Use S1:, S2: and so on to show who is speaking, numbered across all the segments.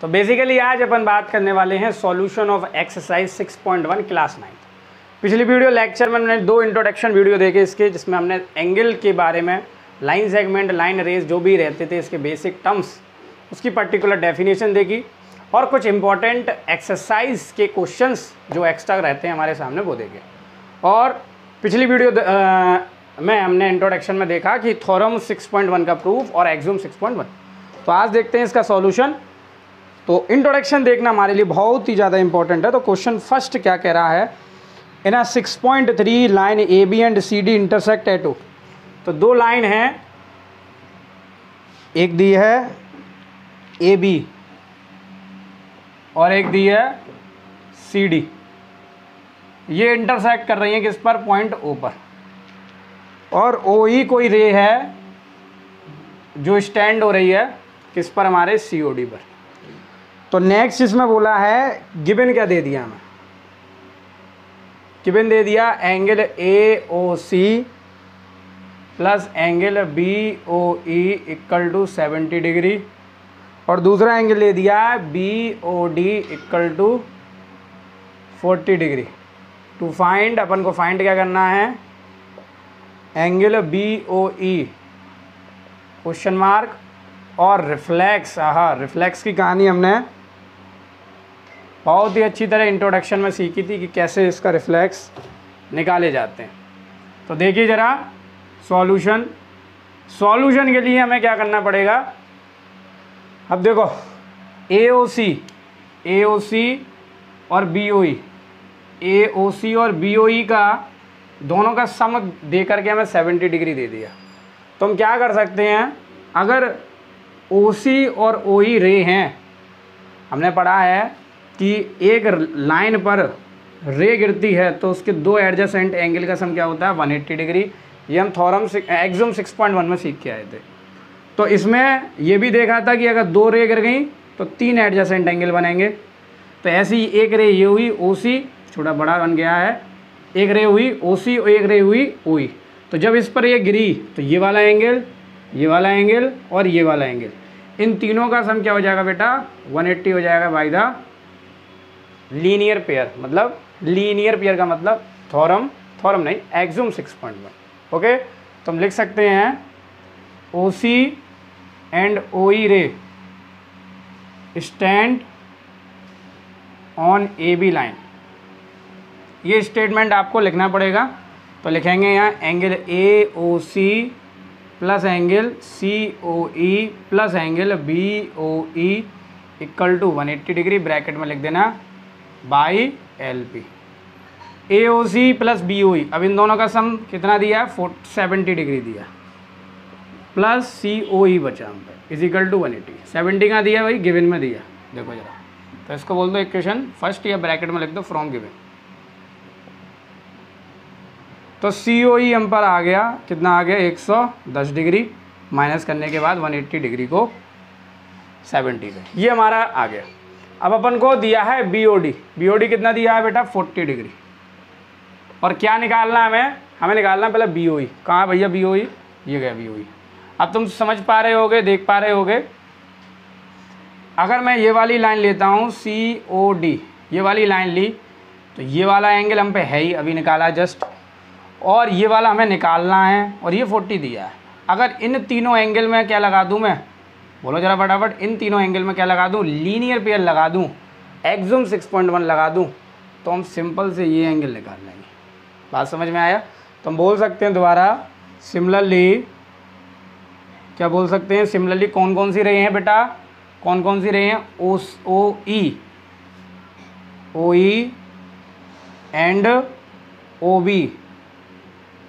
S1: तो बेसिकली आज अपन बात करने वाले हैं सॉल्यूशन ऑफ एक्सरसाइज 6.1 क्लास 9। पिछली वीडियो लेक्चर में हमने 2 इंट्रोडक्शन वीडियो देखे इसके, जिसमें हमने एंगल के बारे में, लाइन सेगमेंट, लाइन रेस जो भी रहते थे इसके बेसिक टर्म्स, उसकी पर्टिकुलर डेफिनेशन देखी और कुछ इंपॉर्टेंट एक्सरसाइज के क्वेश्चंस जो एक्स्ट्रा रहते हैं हमारे सामने वो देखे। और पिछली वीडियो में हमने इंट्रोडक्शन में देखा कि थ्योरम 6.1 का प्रूफ और एक्सियोम 6.1। तो आज देखते हैं इसका सॉल्यूशन। तो इंट्रोडक्शन देखना हमारे लिए बहुत ही ज़्यादा इंपॉर्टेंट है। तो क्वेश्चन फर्स्ट क्या कह रहा है, in uh 6.3 line A B and C D intersect at O. तो 2 लाइन हैं, एक दी है ए बी और एक दी है सी डी। ये इंटरसेक्ट कर रही हैं किस पर, पॉइंट ओ पर। और ओ ई कोई रे है जो स्टैंड हो रही है किस पर, हमारे सी ओ डी पर। तो नेक्स्ट इसमें बोला है, गिवन क्या दे दिया हमें, गिवन दे दिया angle A O C plus angle B O E equal to 70 degree, और दूसरा एंगल दे दिया B O D equal to 40 degree. To find, अपन को फाइंड क्या करना है, angle B O E question mark और रिफ्लेक्स। रिफ्लेक्स की कहानी हमने बहुत ही अच्छी तरह इंट्रोडक्शन में सीखी थी कि कैसे इसका रिफ्लेक्स निकाले जाते हैं। तो देखिए ज़रा सॉल्यूशन के लिए हमें क्या करना पड़ेगा। अब देखो ए ओ सी और बी ओ ई, ए ओ सी और बी ओ ई का दोनों का सम दे करके हमें 70 डिग्री दे दिया। तो हम क्या कर सकते हैं, अगर ओ सी और ओ ई रे हैं, हमने पढ़ा है कि एक लाइन पर रे गिरती है तो उसके 2 एडजेसेंट एंगल का सम क्या होता है, 180 डिग्री। ये हम थ्योरम एक्सियोम 6.1 में सीख के आए थे। तो इसमें ये भी देखा था कि अगर 2 रे गिर गई तो 3 एडजेसेंट एंगल बनेंगे। तो ऐसे ही एक रे ये हुई ओ सी, छोटा बड़ा बन गया है, एक रे हुई ओ सी और एक रे हुई ओ ई। तो जब इस पर ये गिरी तो ये वाला एंगल, ये वाला एंगल और ये वाला एंगल, इन तीनों का सम क्या हो जाएगा बेटा, 180 हो जाएगा बाय द लीनियर पेयर। मतलब लीनियर पेयर का मतलब थ्योरम नहीं, एक्सियोम 6.1। ओके, तो हम लिख सकते हैं ओ सी and O E ray stand on A B line. ये स्टेटमेंट आपको लिखना पड़ेगा। तो लिखेंगे यहाँ angle A O C plus angle C O E plus angle B O E equal to 180 degree, bracket में लिख देना by L P. A O C plus B O E, अब इन दोनों का सम कितना दिया, 70 डिग्री दिया, प्लस सी ओ ई बचा हम पे इज इक्वल टू 180। 70 का दिया भाई, गिवन में दिया, देखो जरा। तो इसको बोल दो इक्वेशन फर्स्ट, या ब्रैकेट में लिख दो फ्रॉम गिवन। तो सी ओ ई हम पर आ गया, कितना आ गया, 110 डिग्री, माइनस करने के बाद 180 डिग्री को 70 पे, ये हमारा आ गया। अब अपन को दिया है बी ओ डी कितना दिया है बेटा, 40 डिग्री। और क्या निकालना है हमें निकालना है पहले बी ओ ई। कहाँ है भैया बी ओ ई, ये गया बी ओ ई। अब तुम समझ पा रहे होगे, देख पा रहे होगे, अगर मैं ये वाली लाइन लेता हूँ सी ओ डी, ये वाली लाइन ली, तो ये वाला एंगल हम पे है ही, अभी निकाला जस्ट, और ये वाला हमें निकालना है, और ये 40 दिया है। अगर इन तीनों एंगल में क्या लगा दूँ मैं, बोलो जरा फटाफट, इन तीनों एंगल में क्या लगा दूँ, लीनियर पेयर लगा दूँ, एक्सियोम 6.1 लगा दूँ, तो हम सिंपल से ये एंगल निकाल लेंगे। बात समझ में आया। तो हम बोल सकते हैं दोबारा, सिमिलरली क्या बोल सकते हैं, सिमिलरली कौन कौन सी रहे हैं बेटा, कौन कौन सी रहे हैं, O E and O B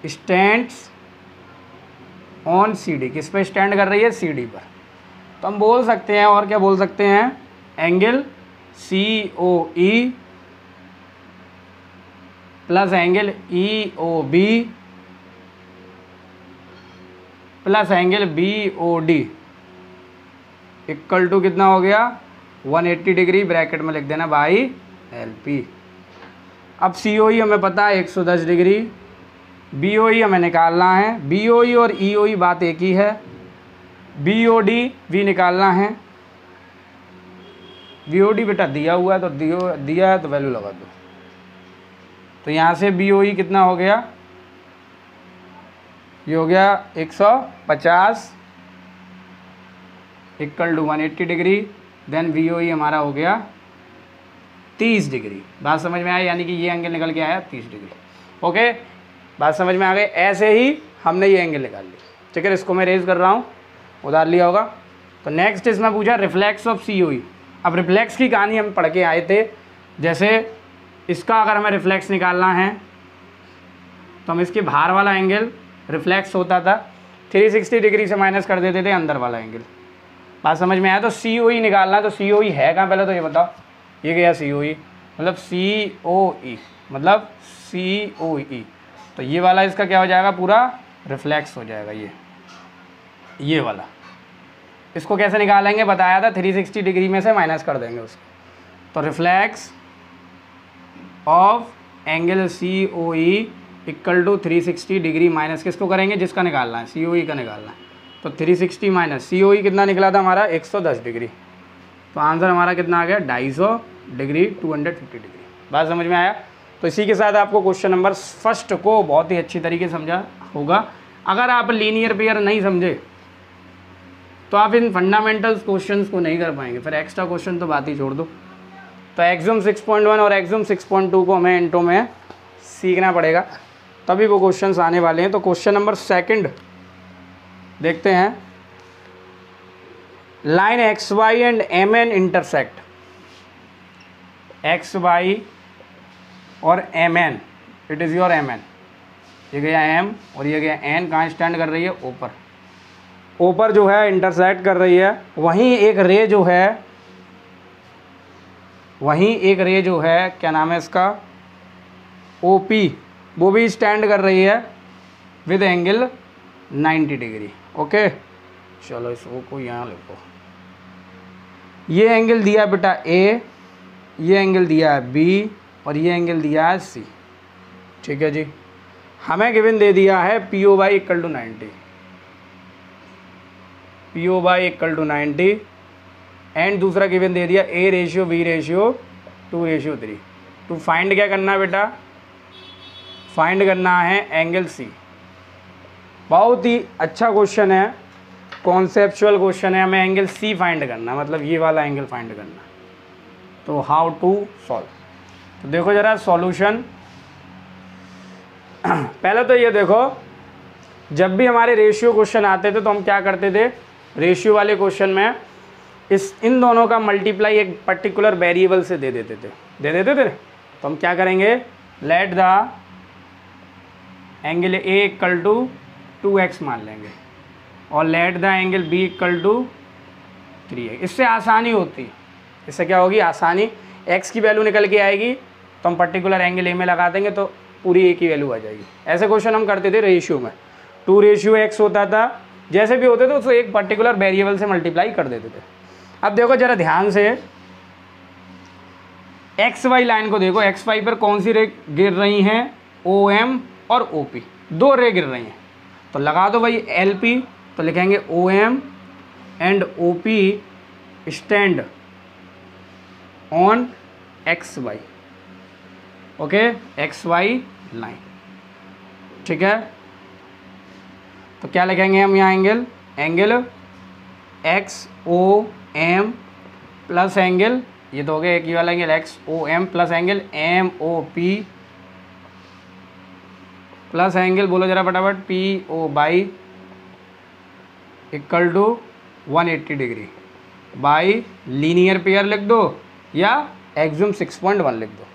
S1: stands on C D. किस पे स्टैंड कर रही है, सी डी पर। तो हम बोल सकते हैं, और क्या बोल सकते हैं, angle C O E plus angle E O B plus angle B O D equal to कितना हो गया, 180 डिग्री, ब्रैकेट में लिख देना बाई एल पी। अब सी ओ ई हमें पता है 110 डिग्री, बी ओ ई हमें निकालना है, बी ओ ई और ई ओ ई बात एक ही है, बी ओ डी भी निकालना है, BOD बेटा दिया हुआ है तो दिया है तो वैल्यू लगा दो। तो यहाँ से BOE कितना हो गया, ये हो गया 150 equal to 180 degree. Then VOE हमारा हो गया 30 डिग्री। बात समझ में आई, यानी कि ये एंगल निकल के आया 30 डिग्री। ओके, बात समझ में आ गई। ऐसे ही हमने ये एंगल निकाल लिया। ठीक है, इसको मैं रेज कर रहा हूँ, उधार लिया होगा। तो नेक्स्ट इसमें पूछा रिफ्लेक्स ऑफ COE। अब रिफ्लेक्स की कहानी हम पढ़ के आए थे। जैसे इसका अगर हमें रिफ्लेक्स निकालना है तो हम इसके बाहर वाला एंगल रिफ्लेक्स होता था 360 डिग्री से माइनस कर देते थे अंदर वाला एंगल। बात समझ में आया। तो COE निकालना है, तो COE है कहाँ पहले तो ये बताओ। ये गया COE, मतलब COE मतलब COE। तो ये वाला इसका क्या हो जाएगा, पूरा रिफ्लेक्स हो जाएगा। ये वाला इसको कैसे निकालेंगे बताया था, 360 डिग्री में से माइनस कर देंगे उसको। तो reflex of angle COE equal to 360 degree minus किसको करेंगे, जिसका निकालना है, COE का निकालना है। तो 360 माइनस COE कितना निकला था हमारा 110 डिग्री। तो आंसर हमारा कितना आ गया 250 डिग्री, 250 डिग्री। बात समझ में आया। तो इसी के साथ आपको क्वेश्चन नंबर फर्स्ट को बहुत ही अच्छी तरीके से समझा होगा। अगर आप लीनियर पेयर नहीं समझे तो आप इन फंडामेंटल्स क्वेश्चंस को नहीं कर पाएंगे, फिर एक्स्ट्रा क्वेश्चन तो बात ही छोड़ दो। तो एक्सम 6.1 और एक्सम 6.2 को हमें इंट्रो में सीखना पड़ेगा, तभी वो क्वेश्चंस आने वाले हैं। तो क्वेश्चन नंबर सेकंड देखते हैं। Line XY and MN intersect. XY और MN, it is your MN। ये गया M और ये गया N, कहाँ स्टैंड कर रही है, ऊपर। ऊपर जो है इंटरसेक्ट कर रही है। वहीं एक रे जो है, क्या नाम है इसका, OP, वो भी स्टैंड कर रही है विद एंगल 90 डिग्री। ओके, चलो इस O को यहाँ लिखो। ये एंगल दिया है बेटा A, ये एंगल दिया है B और ये एंगल दिया है C। ठीक है जी। हमें गिवन दे दिया है POY equal to 90, POY equal to 90 and दूसरा गिवन दे दिया A रेशियो B रेशियो 2:3। तो फाइंड क्या करना है बेटा, फाइंड करना है एंगल C। बहुत ही अच्छा क्वेश्चन है, कॉन्सेप्चुअल क्वेश्चन है। हमें एंगल C फाइंड करना, मतलब ये वाला एंगल फाइंड करना। तो हाउ टू सॉल्व, तो देखो ज़रा सॉल्यूशन। पहले तो ये देखो, जब भी हमारे रेशियो क्वेश्चन आते थे तो हम क्या करते थे, रेशियो वाले क्वेश्चन में इन दोनों का मल्टीप्लाई एक पर्टिकुलर वेरिएबल से दे देते थे। तो हम क्या करेंगे, let the angle A equal to 2x मान लेंगे और let the angle B equal to 3x। इससे आसानी होती है, इससे क्या होगी, आसानी। x की वैल्यू निकल के आएगी तो हम पर्टिकुलर एंगल A में लगा देंगे तो पूरी A की वैल्यू आ जाएगी। ऐसे क्वेश्चन हम करते थे रेशियो में, 2:x होता था। जैसे भी होते थे उसको एक पर्टिकुलर वेरिएबल से मल्टीप्लाई कर देते थे। अब देखो जरा ध्यान से, XY लाइन को देखो, XY पर कौन सी रे गिर रही हैं, OM और OP, दो रे गिर रही हैं। तो लगा दो भाई LP, तो लिखेंगे OM and OP stand on XY। Okay, XY line. ठीक है, तो क्या लिखेंगे हम यहाँ, एंगल XOM प्लस एंगल, ये तो हो गया एक ही वाला angle XOM plus angle MOP plus angle, बोलो जरा फटाफट, POY equal to 180 degree by linear pair लिख दो या एक्सम 6.1 लिख दो।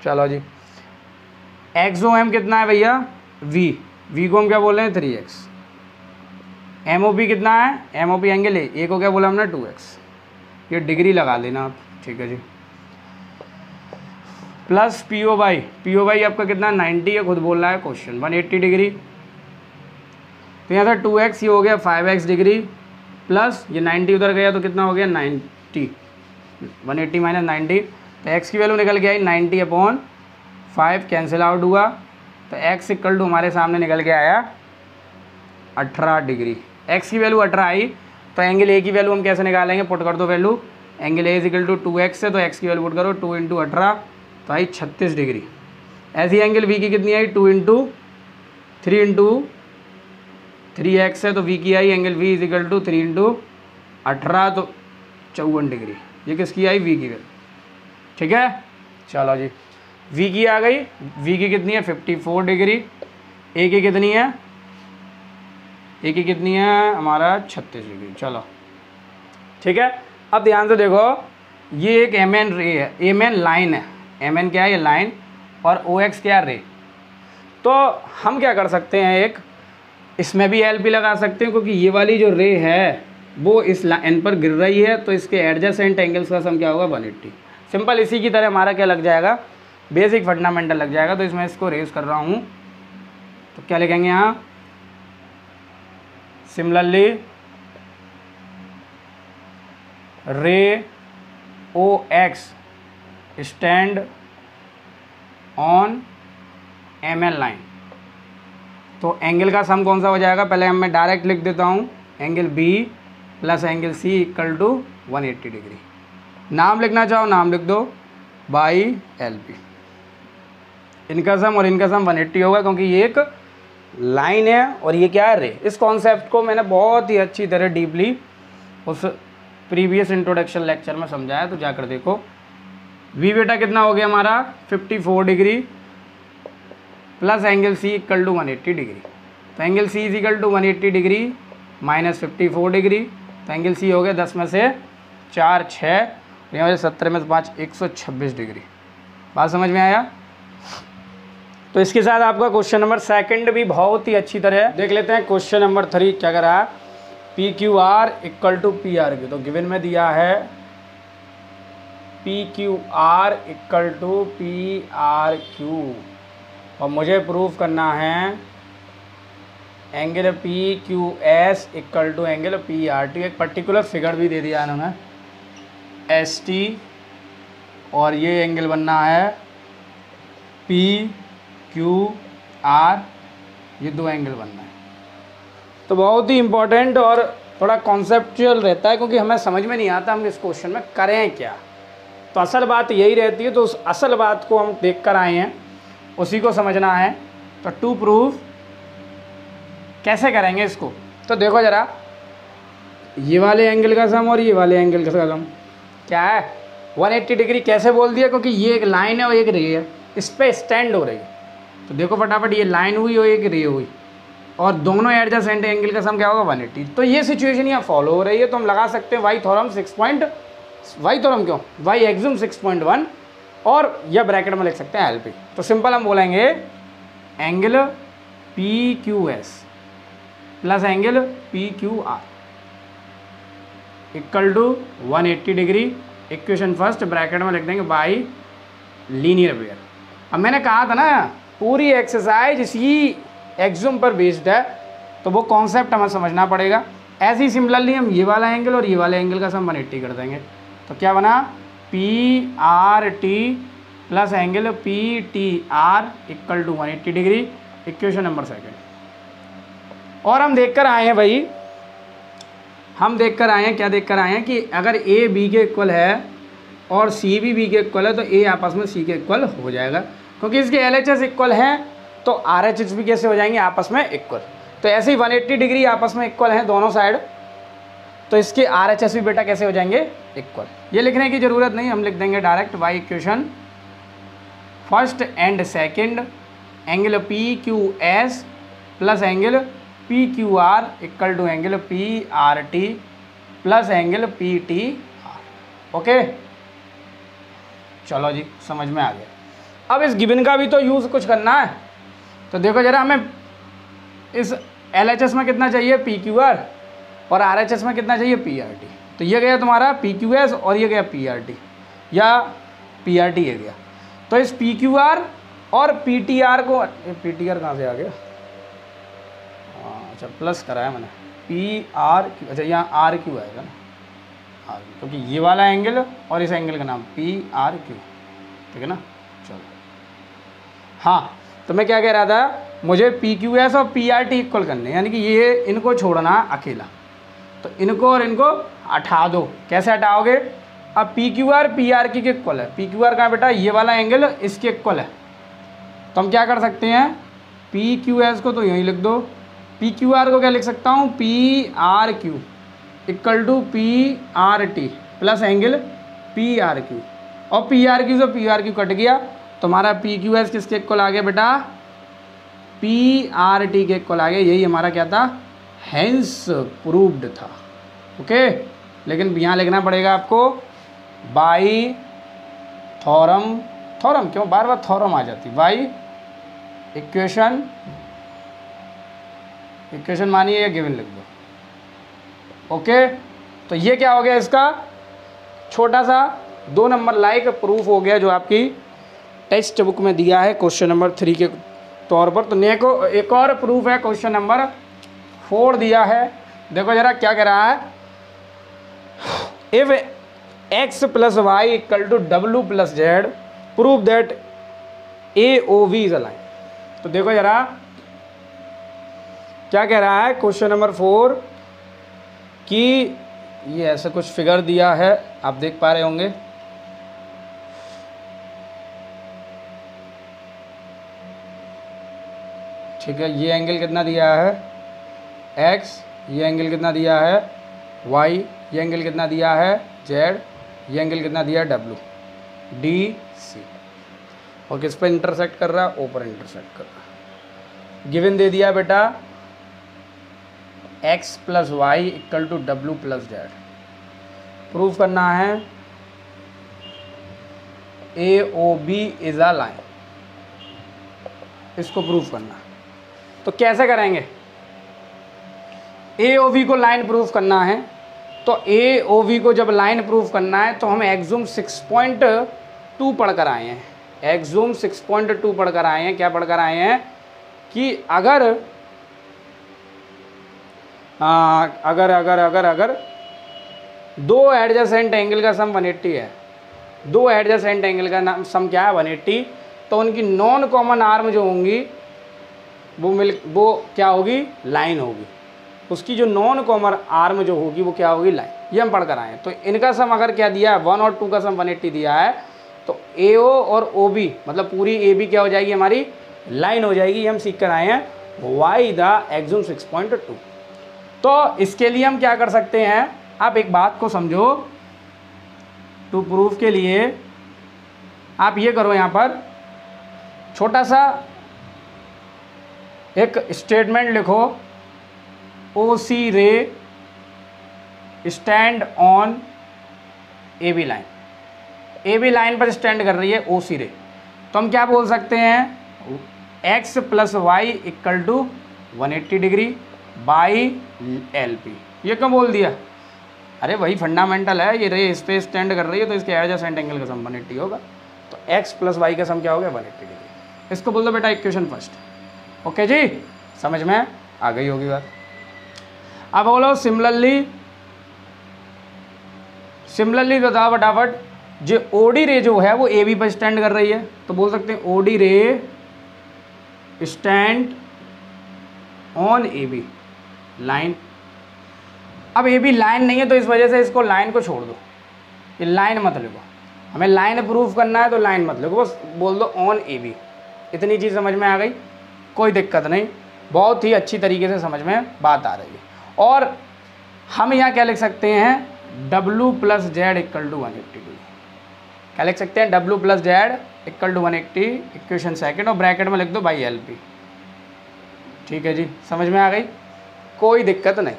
S1: चलो जी, XOM कितना है भैया, V को हम क्या बोल रहे हैं, 3x। MOP कितना है, MOP एंगल ए को क्या बोला हमने, 2x। ये डिग्री लगा देना आप। ठीक है जी, प्लस POY आपका कितना 90 है, खुद बोल रहा है क्वेश्चन, 180 डिग्री। तो यहाँ से 2x ये हो गया 5x डिग्री, प्लस ये 90 उधर गया तो कितना हो गया 90, 180 माइनस 90। तो x की वैल्यू निकल के आई 90/5, कैंसिल आउट हुआ। तो x इक्वल टू हमारे सामने निकल के आया 18 डिग्री। x की वैल्यू 18 आई, तो एंगल A की वैल्यू हम कैसे निकालेंगे, पुट कर दो value angle A equal to 2x है तो x की वैल्यू पुट करो 2 इंटू 18 तो आई 36 डिग्री। ऐसी एंगल v की कितनी आई 2 इंटू 3 इंटू 3x है तो v की आई angle v is equal to 3 into 18 तो 54 डिग्री। ये किसकी आई v की वैल्यू, ठीक है। चलो जी v की आ गई, v की कितनी है 54 डिग्री, a की कितनी है, a की कितनी है हमारा 36 डिग्री। चलो ठीक है। अब ध्यान से देखो ये एक mn रे है, mn लाइन है, mn क्या है ये लाइन और ox क्या है रे। तो हम क्या कर सकते हैं, एक इसमें भी LP लगा सकते हैं क्योंकि ये वाली जो रे है वो इस लाइन पर गिर रही है तो इसके एडजेसेंट एंगल्स का सम क्या होगा 180। सिंपल इसी की तरह हमारा क्या लग जाएगा, बेसिक फंडामेंटल लग जाएगा। तो इसमें इसको रेज कर रहा हूँ तो क्या लिखेंगे यहाँ, सिमिलरली रे OX stand on MN line. तो एंगल का सम कौन सा हो जाएगा, पहले मैं डायरेक्ट लिख देता हूँ, angle B plus angle C equal to 180 degree. नाम लिखना चाहो नाम लिख दो बाई LP। इनका सम और इनका सम 180 होगा क्योंकि ये एक लाइन है और ये क्या है रे। इस कॉन्सेप्ट को मैंने बहुत ही अच्छी तरह डीपली उस प्रीवियस इंट्रोडक्शन लेक्चर में समझाया, तो जाकर देखो। V बेटा कितना हो गया हमारा 54 degree plus angle C equal to 180 degree. तो angle C is equal to 180 degree minus 54 degree. तो एंगल C हो गया 10 में से 4 6, यहाँ 70 में से 5 126 डिग्री। बात समझ में आया। तो इसके साथ आपका क्वेश्चन नंबर 2 भी बहुत ही अच्छी तरह देख लेते हैं। क्वेश्चन नंबर 3 क्या करा, PQR इक्वल टू PRQ। तो गिवन में दिया है PQR इक्वल टू PRQ और मुझे प्रूफ करना है angle PQS equal to angle PRT। एक पर्टिकुलर फिगर भी दे दिया इन्होंने ST और ये एंगल बनना है PQR, ये दो एंगल बनना है। तो बहुत ही इम्पोर्टेंट और थोड़ा कॉन्सेप्चुअल रहता है क्योंकि हमें समझ में नहीं आता हम इस क्वेश्चन में करें क्या। तो असल बात यही रहती है, तो उस असल बात को हम देख कर आए हैं, उसी को समझना है। तो टू प्रूफ कैसे करेंगे इसको, तो देखो ज़रा, ये वाले एंगल का सम और ये वाले एंगल का सम क्या है 180 डिग्री। कैसे बोल दिया, क्योंकि ये एक लाइन है और एक रे है, इस पर स्टैंड हो रही है। तो देखो फटाफट, ये लाइन हुई और एक रे हुई और दोनों एडजेसेंट एंगल का सम क्या होगा 180। तो ये सिचुएशन यहाँ फॉलो हो रही है। तो हम लगा सकते हैं वाई थ्योरम 6.1 और यह ब्रैकेट में लिख सकते हैं LP। तो सिंपल हम बोलेंगे angle PQS plus angle PQR equal to 180 degree. Equation first bracket में लिख देंगे बाई लीनियर पेयर। अब मैंने कहा था ना पूरी एक्सरसाइज इसी एक्सम पर बेस्ड है, तो वो कॉन्सेप्ट हमें समझना पड़ेगा। ऐसे ही सिमिलरली हम ये वाला एंगल और ये वाले एंगल का सम 180 कर देंगे। तो क्या बना PRT plus angle PTR equal to 180 degree. Equation number 2। और हम देख कर आए हैं भाई, हम देख कर आए हैं, क्या देख कर आए हैं कि अगर A B के इक्वल है और C भी B के इक्वल है तो A आपस में C के इक्वल हो जाएगा, क्योंकि इसके LHS इक्वल हैं तो RHS भी कैसे हो जाएंगे आपस में इक्वल। तो ऐसे ही 180 डिग्री आपस में इक्वल हैं दोनों साइड, तो इसके RHS भी बेटा कैसे हो जाएंगे इक्वल। ये लिखने की ज़रूरत नहीं, हम लिख देंगे direct by equation first and second angle PQS plus angle PQR equal to angle PRT plus angle PTR। Okay, चलो जी समझ में आ गया। अब इस गिवन का भी तो यूज़ कुछ करना है। तो देखो ज़रा, हमें इस LHS में कितना चाहिए PQR और RHS में कितना चाहिए PRT। तो ये गया तुम्हारा PQS और ये गया PRT या PRT ये गया। तो इस PQR और PTR को, PTR कहाँ से आ गया, अच्छा प्लस करा है मैंने, PRQ, अच्छा यहाँ RQ आएगा ना, RQ, क्योंकि ये वाला एंगल और इस एंगल का नाम PRQ, ठीक है ना। चलो हाँ, तो मैं क्या कह रहा था, मुझे PQS और PRT इक्वल करने, यानी कि ये इनको छोड़ना अकेला। तो इनको और इनको हटा दो। कैसे हटाओगे, अब P Q R P R की के इक्वल है। पी क्यू आर कहाँ बेटा, ये वाला एंगल इसके इक्वल है। तो हम क्या कर सकते हैं, पी क्यू एस को तो यहीं लिख दो, पी क्यू आर को क्या लिख सकता हूँ, P R Q equal to P R T plus angle P R Q. और पी आर क्यू से पी आर क्यू कट गया, तो हमारा पी क्यू एस किसके इक्वल आ गया बेटा, पी आर टी के इक्वल आ गया। यही हमारा क्या था, हेंस प्रूव्ड था। ओके, लेकिन यहाँ लिखना पड़ेगा आपको बाई थॉरम, थॉरम क्यों बार बार थॉरम आ जाती, बाई इक्वेशन, इक्वेशन मानिए या गिवन लिख दो। ओके, तो ये क्या हो गया, इसका छोटा सा 2 नंबर लाइक प्रूफ हो गया जो आपकी टेक्स्ट बुक में दिया है क्वेश्चन नंबर 3 के तौर पर। तो नेको एक और प्रूफ है क्वेश्चन नंबर 4 दिया है। देखो जरा क्या कह रहा है, if x plus Y equal to W plus z prove that A O V is a line. तो देखो जरा क्या कह रहा है क्वेश्चन नंबर 4 कि ये ऐसा कुछ फिगर दिया है, आप देख पा रहे होंगे। ठीक है, ये एंगल कितना दिया है x, ये एंगल कितना दिया है y, ये एंगल कितना दिया है z, ये एंगल कितना दिया है w, डी सी। और किस पर इंटरसेक्ट कर रहा है, ओ पर इंटरसेक्ट कर रहा है। गिवन दे दिया बेटा x plus Y equal to W plus Z. Proof करना है A O B is a line, इसको प्रूफ करना। तो कैसे करेंगे, ए ओ वी को लाइन प्रूफ करना है। तो ए ओ वी को जब लाइन प्रूफ करना है तो हम एक्सूम 6.2 पढ़कर आए हैं, एक्सूम 6.2 पढ़कर आए हैं। क्या पढ़कर आए हैं कि अगर अगर दो एडजेसेंट एंगल का सम 180 है, दो एडजेसेंट एंगल का सम क्या है 180, तो उनकी नॉन कॉमन आर्म जो होंगी वो क्या होगी, लाइन होगी। उसकी जो नॉन कॉमन आर्म जो होगी वो क्या होगी, लाइन। ये हम पढ़ कर आए हैं। तो इनका सम अगर क्या दिया है 1 और 2 का सम 180 दिया है, तो ए ओ और ओ बी मतलब पूरी ए बी क्या हो जाएगी, हमारी लाइन हो जाएगी। ये हम सीख कर आए हैं वाई द एक्सूम 6.2। तो इसके लिए हम क्या कर सकते हैं, आप एक बात को समझो, टू प्रूफ के लिए आप ये करो, यहाँ पर छोटा सा एक स्टेटमेंट लिखो, O C ray stand on A B line. A B line पर स्टैंड कर रही है ओ सी रे। तो हम क्या बोल सकते हैं, x plus Y equal to 180 degree by L P. ये क्यों बोल दिया, अरे वही फंडामेंटल है, ये रे इस पे स्टैंड कर रही है तो इसके एडजेसेंट एंगल का सम 180 होगा। तो एक्स प्लस वाई का सम क्या हो गया 180 डिग्री। इसको बोल दो बेटा इक्वेशन फर्स्ट। ओके जी, समझ में आ गई होगी बात। अब बोलो सिमिलरली बताओ फटाफट, जो ओडी रे जो है वो ए बी पर स्टैंड कर रही है, तो बोल सकते हैं OD ray stand on A B line. अब ए बी लाइन नहीं है तो इस वजह से इसको लाइन को छोड़ दो, ये लाइन मत लिखो। हमें लाइन प्रूफ करना है तो लाइन मत लिखो, बस बोल दो ऑन ए बी। इतनी चीज़ समझ में आ गई, कोई दिक्कत नहीं, बहुत ही अच्छी तरीके से समझ में बात आ रही है। और हम यहाँ क्या लिख सकते हैं, W plus z equal to 180 degree. क्या लिख सकते हैं, W plus z equal to 180, equation second, और ब्रैकेट में लिख दो बाई एल पी। ठीक है जी, समझ में आ गई, कोई दिक्कत नहीं।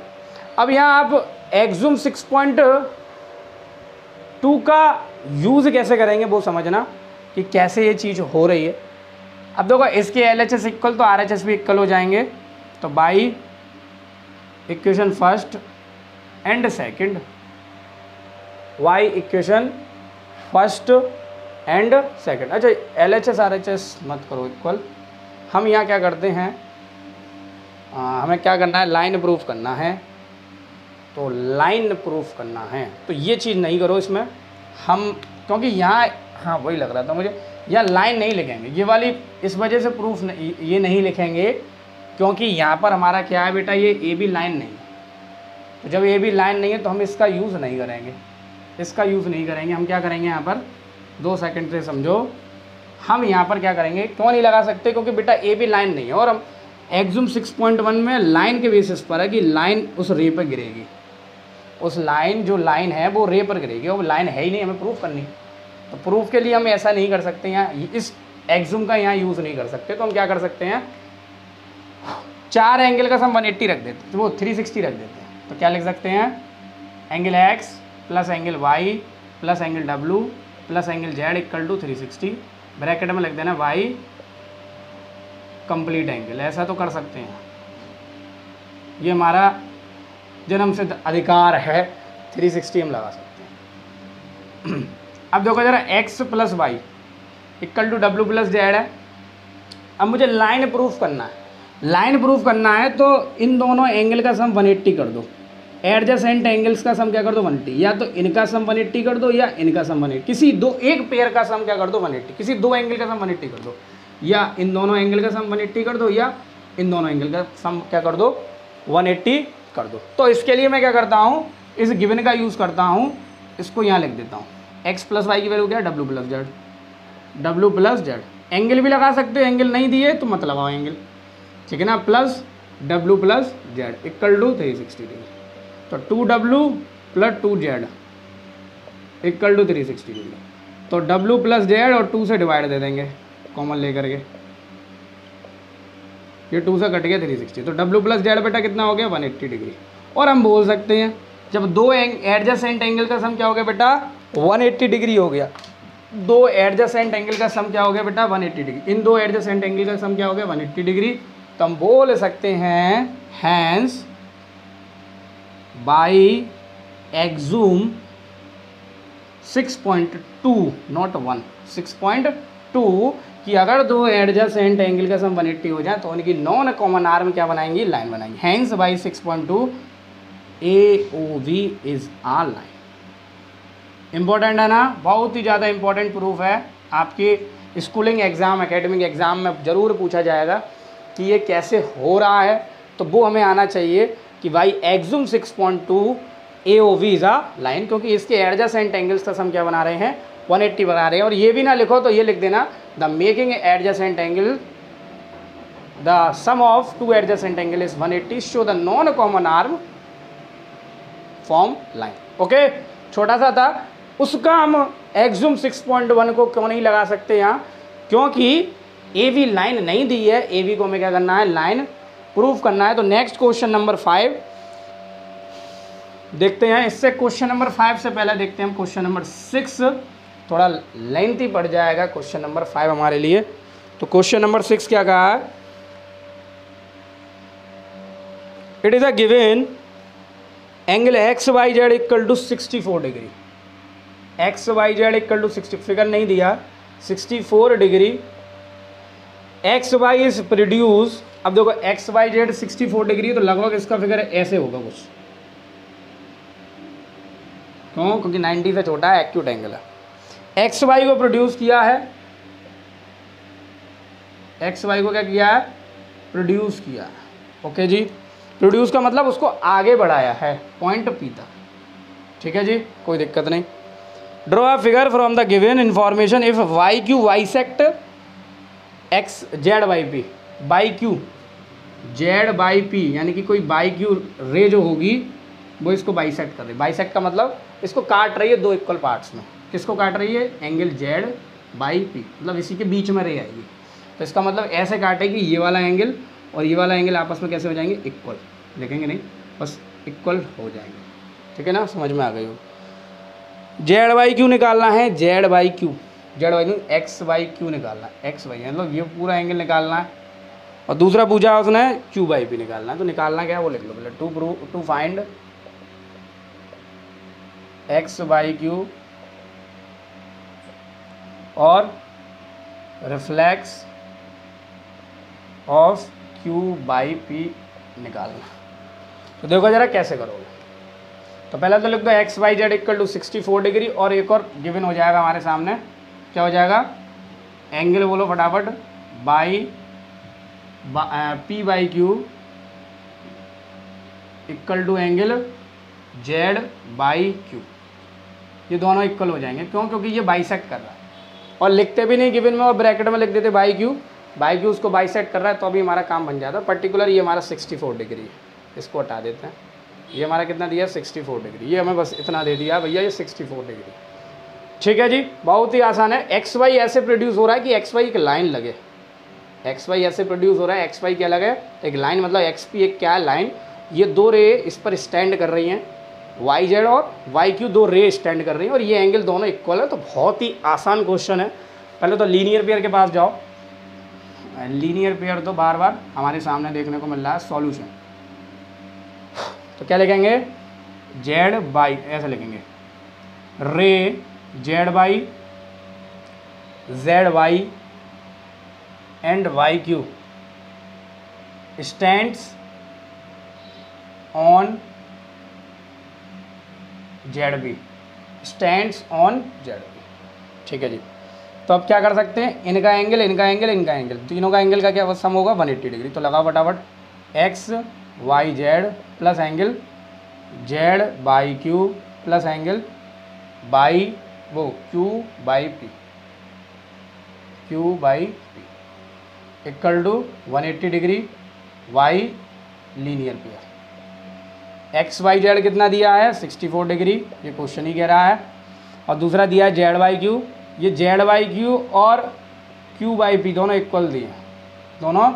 S1: अब यहाँ आप एक्सूम 6.2 का यूज़ कैसे करेंगे वो समझना कि कैसे ये चीज़ हो रही है। अब देखो इसके एल एच एस इक्वल तो आर एच एस भी इक्वल हो जाएंगे, तो by equation first and second, by equation first and second. अच्छा L H S R H S मत करो इक्वल, हम यहाँ क्या करते हैं, हमें क्या करना है, लाइन प्रूफ करना है। तो लाइन प्रूफ करना है तो ये चीज़ नहीं करो इसमें हम, क्योंकि यहाँ हाँ वही लग रहा था मुझे, यहाँ लाइन नहीं लिखेंगे ये वाली, इस वजह से प्रूफ नहीं, ये नहीं लिखेंगे क्योंकि यहाँ पर हमारा क्या है बेटा, ये ए बी लाइन नहीं है। तो जब ए बी लाइन नहीं है तो हम इसका यूज़ नहीं करेंगे, इसका यूज़ नहीं करेंगे। हम क्या करेंगे यहाँ पर, 2 सेकंड से समझो, हम यहाँ पर क्या करेंगे, क्यों नहीं लगा सकते, क्योंकि बेटा ए भी लाइन नहीं है और हम एक्सुम 6.1 में लाइन के बेसिस पर है कि लाइन उस रे पर गिरेगी, उस लाइन जो लाइन है वो रे पर गिरेगी, वो लाइन है ही नहीं, हमें प्रूफ करनी। तो प्रूफ के लिए हम ऐसा नहीं कर सकते, यहाँ इस एक्सुम का यहाँ यूज़ नहीं कर सकते। तो हम क्या कर सकते हैं, 4 एंगल का सम 180 रख देते, तो वो 360 रख देते हैं। तो क्या लिख सकते हैं, angle x plus angle y plus angle डब्ल्यू plus angle z equal to 360, bracket में लिख देना वाई कंप्लीट एंगल। ऐसा तो कर सकते हैं, ये हमारा जन्म सिद्ध अधिकार है, 360 हम लगा सकते हैं। अब देखो जरा, x plus Y equal to W plus z है। अब मुझे लाइन प्रूफ करना है, लाइन प्रूफ करना है तो इन दोनों एंगल का सम 180 कर दो, एडजेसेंट एंगल्स का सम क्या कर दो 180, या तो इनका सम 180 कर दो या इनका सम 180, किसी दो एक पेयर का सम क्या कर दो 180, किसी 2 एंगल का सम 180 कर दो, या इन दोनों एंगल का सम 180 कर दो, या इन दोनों एंगल का सम क्या कर दो 180 कर दो। तो इसके लिए मैं क्या करता हूँ, इस गिवन का यूज़ करता हूँ, इसको यहाँ लिख देता हूँ, एक्स प्लस वाई की वैल्यू क्या है, W plus Z, W plus Z. Angle भी लगा सकते हो, एंगल नहीं दिए तो मत लगाओ एंगल, ठीक है ना, प्लस डब्ल्यू plus z equal to 360 degree. तो 2w plus 2z equal to 360 degree. तो w प्लस जेड और 2 से डिवाइड दे देंगे कॉमन लेकर के, ये 2 से कट गया 360। तो w प्लस जेड बेटा कितना हो गया 180 डिग्री। और हम बोल सकते हैं जब 2 एडजेसेंट एंगल का सम क्या हो गया बेटा 180 डिग्री हो गया, 2 एडजेसेंट एंगल का सम क्या हो गया बेटा 180 डिग्री, इन 2 एडजेसेंट एंगल का सम क्या हो गया 180 डिग्री। तो हम बोल सकते हैं हैंस बाई एक्सुम 6.2 नॉट 1 6.2 कि अगर 2 एडजेसेंट एंगल का सम 180 हो जाए तो उनकी नॉन कॉमन आर्म क्या बनाएंगी, लाइन बनाएंगी। Hence by 6.2 AOV is a line. Important है ना, बहुत ही ज़्यादा इंपॉर्टेंट प्रूफ है, आपके स्कूलिंग एग्ज़ाम एकेडमिक एग्ज़ाम में ज़रूर पूछा जाएगा कि ये कैसे हो रहा है। तो वो हमें आना चाहिए कि भाई एक्सुम 6.2 AOV इज आ लाइन, क्योंकि इसके एडजेसेंट एंगल्स का सम क्या बना रहे हैं 180 बना रहे हैं। और ये भी ना लिखो तो ये लिख देना the making adjacent angle the sum of 2 adjacent angle is 180 show the non common arm form line. Okay, छोटा सा था, उसका हम एक्सुम 6.1 को क्यों नहीं लगा सकते यहाँ, क्योंकि AV लाइन नहीं दी है, AV को हमें क्या करना है लाइन प्रूफ करना है। तो नेक्स्ट क्वेश्चन नंबर 5 देखते हैं। इससे क्वेश्चन नंबर 5 से पहले देखते हैं हम क्वेश्चन नंबर 6, थोड़ा लेंथी पड़ जाएगा क्वेश्चन नंबर 5 हमारे लिए। तो क्वेश्चन नंबर 6 क्या कहा है, it is a given angle XYZ equal to 64 degree, XYZ equal to 60, figure नहीं दिया, 64 डिग्री XY इज प्रोड्यूस। अब देखो XYZ 64 डिग्री, तो लगभग इसका फिगर ऐसे होगा कुछ, क्यों, क्योंकि 90 से छोटा है, एक्यूट एंगल है। XY को प्रोड्यूस किया है, XY को क्या किया है प्रोड्यूस किया है। ओके जी, प्रोड्यूस का मतलब उसको आगे बढ़ाया है पॉइंट P तक, ठीक है जी, कोई दिक्कत नहीं। Draw a figure from the given information if YQ bisect XZ/P, by Q Z/P, यानी कि कोई बाई क्यू रे जो होगी वो इसको बाइसेक्ट कर रही है। बाइसेक्ट का मतलब इसको काट रही है 2 इक्वल पार्ट्स में। किसको काट रही है, एंगल Z/P, मतलब इसी के बीच में रे आएगी। तो इसका मतलब ऐसे काटेगी, ये वाला एंगल और ये वाला एंगल आपस में कैसे हो जाएंगे इक्वल, देखेंगे नहीं, बस इक्वल हो जाएंगे, ठीक है ना, समझ में आ गई हो। Z/Q निकालना है, Z/Q, Z/Q XY/Q निकालना है, XY मतलब ये पूरा एंगल निकालना है। और दूसरा पूछा उसने Q/P निकालना है, तो निकालना क्या है वो लिख लो पहले, टू फाइंड XY/Q और रिफ्लेक्स ऑफ Q/P निकालना। तो देखो जरा कैसे करोगे। तो पहले तो लिख दो XYZ इक्वल टू 64 डिग्री, और एक और गिवन हो जाएगा हमारे सामने, क्या हो जाएगा, एंगल बोलो फटाफट, by P/Q equal to angle Z/Q। ये दोनों इक्वल हो जाएंगे। क्यों? क्योंकि ये बाइसेक्ट कर रहा है, और लिखते भी नहीं गिवन में और ब्रैकेट में लिख देते बाई क्यू उसको बाइसेक्ट कर रहा है, तो अभी हमारा काम बन जाता। पर्टिकुलर ये हमारा 64 डिग्री है, इसको हटा देते हैं। ये हमारा कितना दिया? 64 डिग्री। ये हमें बस इतना दे दिया भैया, ये 64 डिग्री। ठीक है जी, बहुत ही आसान है। एक्स वाई ऐसे प्रोड्यूस हो रहा है कि एक्स वाई एक लाइन लगे, एक्स वाई ऐसे प्रोड्यूस हो रहा है, एक्स वाई क्या लगे? एक लाइन, मतलब एक्स पी एक क्या है? लाइन। ये दो रे इस पर स्टैंड कर रही हैं, वाई जेड और वाई क्यू दो रे स्टैंड कर रही हैं, और ये एंगल दोनों इक्वल है। तो बहुत ही आसान क्वेश्चन है। पहले तो लीनियर पेयर के पास जाओ। लीनियर पेयर तो बार बार हमारे सामने देखने को मिल रहा है। सॉल्यूशन तो क्या लिखेंगे? जेड बाई, ऐसे लिखेंगे, ray Z by Z Y and Y Q stands on Z B, stands on Z B. ठीक है जी, तो अब क्या कर सकते हैं? इनका एंगल, इनका एंगल, इनका एंगल, तीनों का एंगल का क्या सम होगा? 180 डिग्री। तो लगाओ फटाफट, X Y Z plus angle Z by Q plus angle by वो Q by P, Q by P equal to 180 degree. By linear pair. X Y Z कितना दिया है? 64 डिग्री, ये क्वेश्चन ही कह रहा है। और दूसरा दिया है जेड बाई क्यू, ये जेड बाई क्यू और क्यू बाई पी दोनों इक्वल दिए हैं, दोनों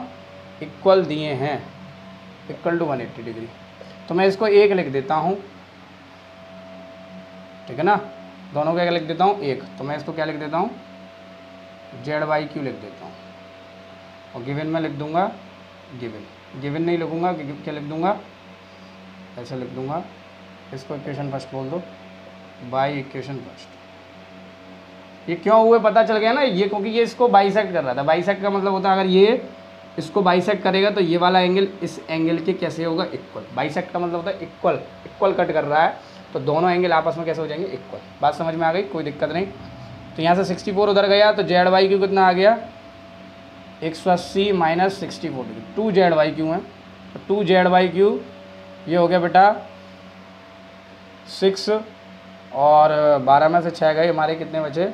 S1: इक्वल दिए हैं, इक्वल टू 180 डिग्री। तो मैं इसको एक लिख देता हूँ, ठीक है ना? दोनों का क्या लिख देता हूँ? एक। तो मैं इसको क्या लिख देता हूँ? जेड बाई क्यू लिख देता हूँ, और गिवन में लिख दूंगा गिवन नहीं लिखूंगा, क्या लिख दूंगा? ऐसे लिख दूंगा, इसको इक्वेशन फर्स्ट बोल दो, बाई इक्वेशन फर्स्ट। ये क्यों हुए पता चल गया ना? ये क्योंकि ये इसको बाइसेक्ट कर रहा था। बाइसेक्ट का मतलब होता है अगर ये इसको बाइसेक्ट करेगा तो ये वाला एंगल इस एंगल के कैसे होगा? इक्वल। बाइसेक्ट का मतलब होता है इक्वल, इक्वल कट कर रहा है, तो दोनों एंगल आपस में कैसे हो जाएंगे? इक्वल। बात समझ में आ गई? कोई दिक्कत नहीं। तो यहाँ से 64 उधर गया, तो जेड वाई क्यू कितना आ गया? 180 minus 64 degree. 2 Z Y Q है, तो 2 जेड वाई क्यू ये हो गया बेटा 6, और 12 में से 6 गए, हमारे कितने बचे?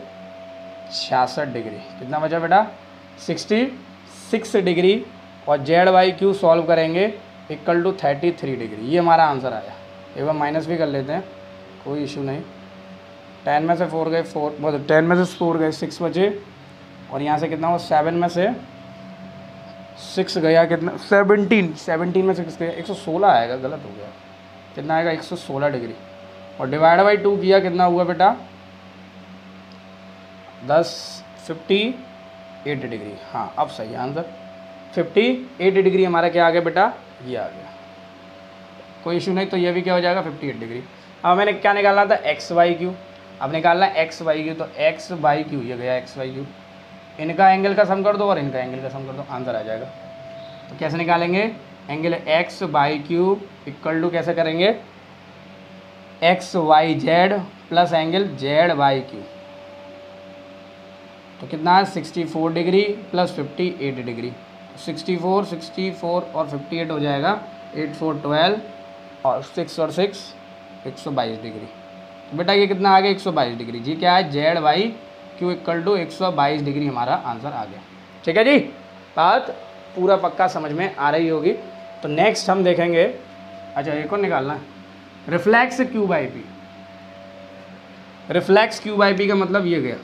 S1: 66 डिग्री। कितना बचा बेटा? 66 डिग्री। और जेड वाई क्यू सॉल्व करेंगे इक्वल टू 33 डिग्री। ये हमारा आंसर आया। एक बार माइनस भी कर लेते हैं, कोई इशू नहीं। 10 में से 4 गए, 10 में से 4 गए, 6 बचे, और यहाँ से कितना हुआ? 7 में से 6 गया, कितना? 17 में से 6 गया, 116 आएगा, गलत हो गया। कितना आएगा? 116 डिग्री। और डिवाइड बाई 2 किया, कितना हुआ बेटा? 58 डिग्री। हाँ, अब सही आंसर 58 डिग्री हमारा क्या आ गया बेटा? ये आ गया। कोई इशू नहीं। तो ये भी क्या हो जाएगा? 58 डिग्री। अब मैंने क्या निकालना था? X Y Q. अब निकालना है एक्स वाई क्यू, तो एक्स बाई क्यू, ये गया एक्स वाई क्यू। इनका एंगल का सम कर दो और इनका एंगल का सम कर दो, आंसर आ जाएगा। तो कैसे निकालेंगे? Angle X by Q equal to कैसे करेंगे? X Y Z plus angle Z by Q. तो कितना है? 64 डिग्री प्लस 58 डिग्री। 64 और 58 हो जाएगा 8 4 12, और 6 और 6 122 डिग्री। तो बेटा ये कितना आ गया? 122 डिग्री। जी क्या है? Z by Q equal to 122 degree हमारा आंसर आ गया। ठीक है जी, बात पूरा पक्का समझ में आ रही होगी। तो नेक्स्ट हम देखेंगे, अच्छा एक और निकालना है, reflex Q by P. Reflex Q by P का मतलब ये गया,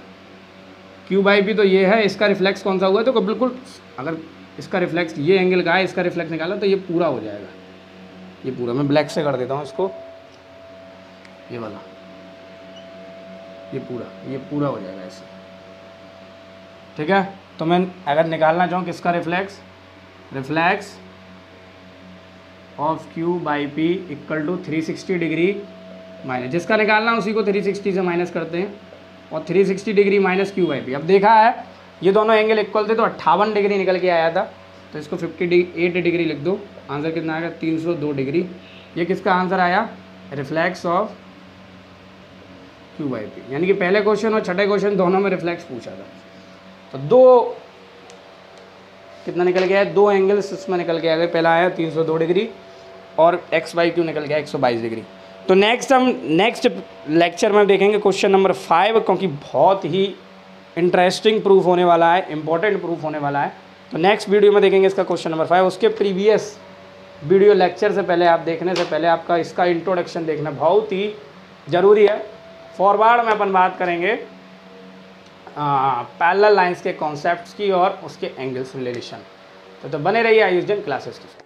S1: क्यू बाई पी तो ये है, इसका रिफ्लेक्स कौन सा हुआ है? तो बिल्कुल अगर इसका रिफ्लेक्स ये एंगल का है, इसका रिफ्लेक्स निकाला तो ये पूरा हो जाएगा। ये पूरा मैं ब्लैक से कर देता हूँ इसको, ये वाला, ये पूरा हो जाएगा ऐसे। ठीक है, तो मैं अगर निकालना चाहूँ किसका reflex, reflex of Q by P equal to 360 degree minus, जिसका निकालना उसी को 360 से माइनस करते हैं, और 360 degree minus Q by P. अब देखा है ये दोनों एंगल इक्वल थे तो 58 डिग्री निकल के आया था, तो इसको 58 डिग्री लिख दो। आंसर कितना आएगा? 302 डिग्री। ये किसका आंसर आया? Reflex of Q by P. यानी कि पहले क्वेश्चन और छठे क्वेश्चन दोनों में रिफ्लेक्स पूछा था। तो दो कितना निकल गया है? दो एंगल्स इसमें निकल के आ गए। पहला आया 302 डिग्री और एक्स बाई क्यू निकल गया 122 डिग्री। तो नेक्स्ट लेक्चर में देखेंगे क्वेश्चन नंबर 5, क्योंकि बहुत ही इंटरेस्टिंग प्रूफ होने वाला है, इंपॉर्टेंट प्रूफ होने वाला है। तो नेक्स्ट वीडियो में देखेंगे इसका क्वेश्चन नंबर 5। उसके प्रीवियस वीडियो लेक्चर से पहले, आप देखने से पहले आपका इसका इंट्रोडक्शन देखना बहुत ही ज़रूरी है। फॉरवर्ड में अपन बात करेंगे पैरेलल लाइंस के कॉन्सेप्ट्स की और उसके एंगल्स रिलेशन। तो बने रहिए आयुष जैन क्लासेस के साथ।